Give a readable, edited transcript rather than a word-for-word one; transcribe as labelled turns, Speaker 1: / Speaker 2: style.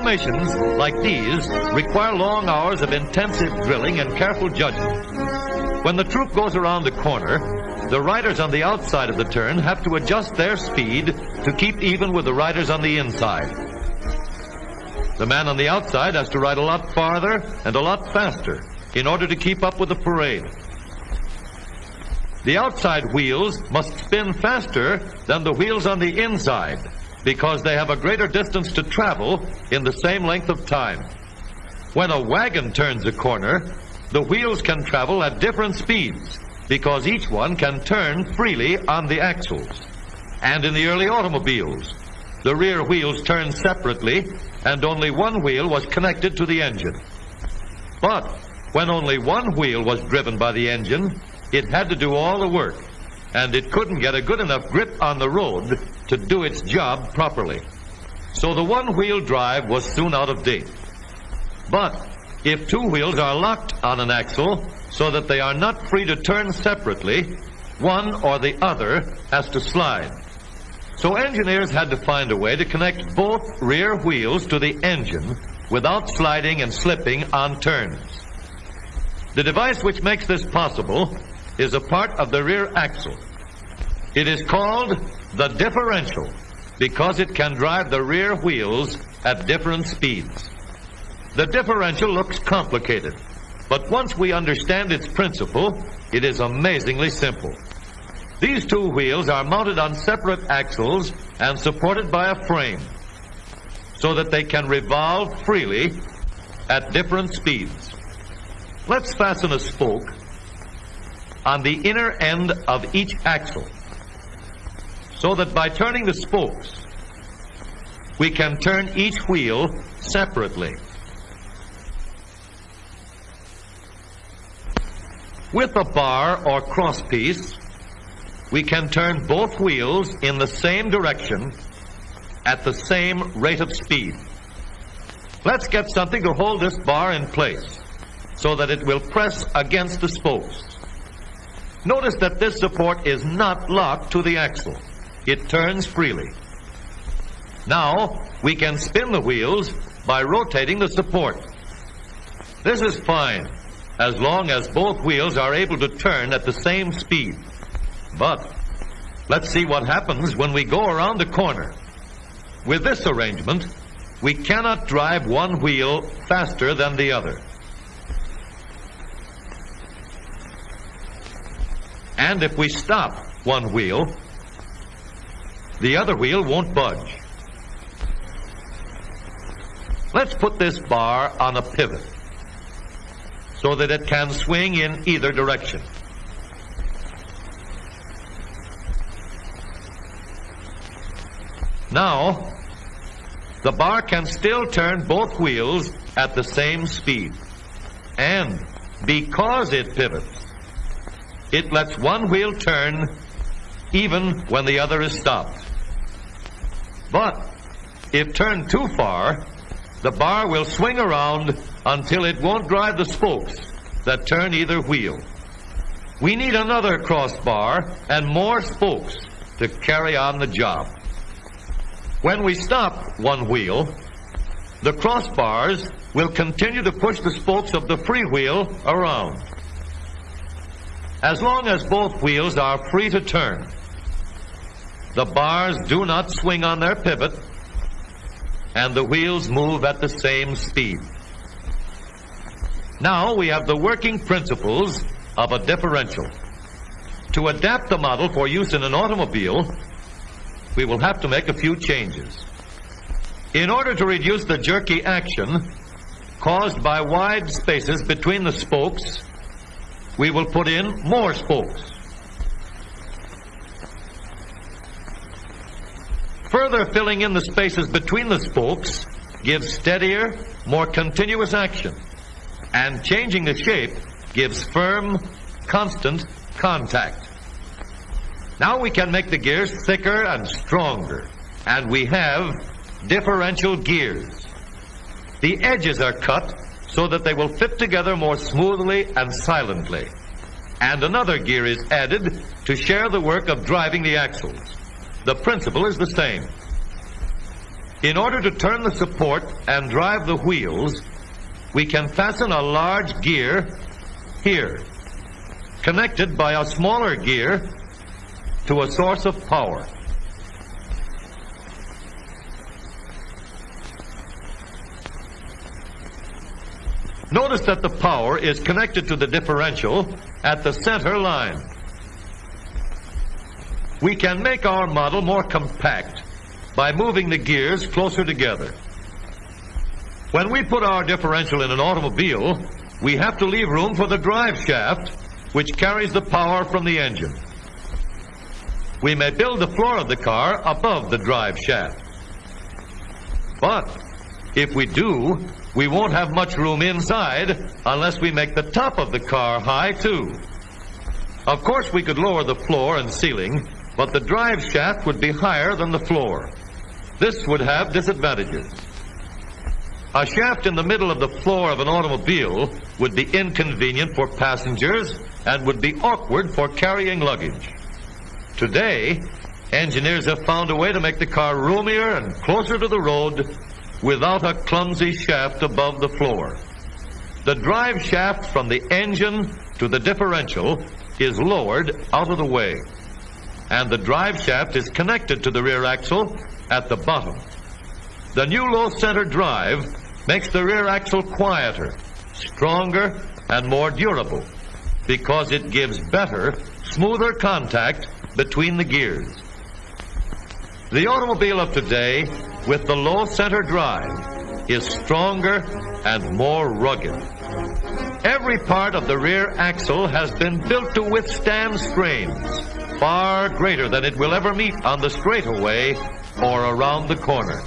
Speaker 1: Formations like these require long hours of intensive drilling and careful judgment. When the troop goes around the corner, the riders on the outside of the turn have to adjust their speed to keep even with the riders on the inside. The man on the outside has to ride a lot farther and a lot faster in order to keep up with the parade. The outside wheels must spin faster than the wheels on the inside because they have a greater distance to travel in the same length of time. When a wagon turns a corner, the wheels can travel at different speeds because each one can turn freely on the axles. And in the early automobiles, the rear wheels turned separately and only one wheel was connected to the engine. But when only one wheel was driven by the engine, it had to do all the work, and it couldn't get a good enough grip on the road to do its job properly. So the one-wheel drive was soon out of date. But if two wheels are locked on an axle so that they are not free to turn separately, one or the other has to slide. So engineers had to find a way to connect both rear wheels to the engine without sliding and slipping on turns. The device which makes this possible is a part of the rear axle. It is called the differential because it can drive the rear wheels at different speeds. The differential looks complicated, but once we understand its principle, it is amazingly simple. These two wheels are mounted on separate axles and supported by a frame so that they can revolve freely at different speeds. Let's fasten a spoke on the inner end of each axle so that by turning the spokes, we can turn each wheel separately. With a bar or crosspiece, we can turn both wheels in the same direction at the same rate of speed. Let's get something to hold this bar in place so that it will press against the spokes. Notice that this support is not locked to the axle. It turns freely. Now, we can spin the wheels by rotating the support. This is fine, as long as both wheels are able to turn at the same speed. But let's see what happens when we go around the corner. With this arrangement, we cannot drive one wheel faster than the other. And if we stop one wheel, the other wheel won't budge. Let's put this bar on a pivot so that it can swing in either direction. Now, the bar can still turn both wheels at the same speed. And because it pivots, it lets one wheel turn even when the other is stopped. But if turned too far, the bar will swing around until it won't drive the spokes that turn either wheel. We need another crossbar and more spokes to carry on the job. When we stop one wheel, the crossbars will continue to push the spokes of the free wheel around. As long as both wheels are free to turn, the bars do not swing on their pivot, and the wheels move at the same speed. Now we have the working principles of a differential. To adapt the model for use in an automobile, we will have to make a few changes. In order to reduce the jerky action caused by wide spaces between the spokes, we will put in more spokes. Further filling in the spaces between the spokes gives steadier, more continuous action, and changing the shape gives firm, constant contact. Now we can make the gears thicker and stronger, and we have differential gears. The edges are cut so that they will fit together more smoothly and silently. And another gear is added to share the work of driving the axles. The principle is the same. In order to turn the support and drive the wheels, we can fasten a large gear here, connected by a smaller gear to a source of power. Notice that the power is connected to the differential at the center line. We can make our model more compact by moving the gears closer together. When we put our differential in an automobile, we have to leave room for the drive shaft, which carries the power from the engine. We may build the floor of the car above the drive shaft. But if we do, we won't have much room inside unless we make the top of the car high too. Of course, we could lower the floor and ceiling, but the drive shaft would be higher than the floor. This would have disadvantages. A shaft in the middle of the floor of an automobile would be inconvenient for passengers and would be awkward for carrying luggage. Today, engineers have found a way to make the car roomier and closer to the road without a clumsy shaft above the floor. The drive shaft from the engine to the differential is lowered out of the way, and the drive shaft is connected to the rear axle at the bottom. The new low-center drive makes the rear axle quieter, stronger, and more durable because it gives better, smoother contact between the gears. The automobile of today, with the low-center drive, is stronger and more rugged. Every part of the rear axle has been built to withstand strains far greater than it will ever meet on the straightaway or around the corner.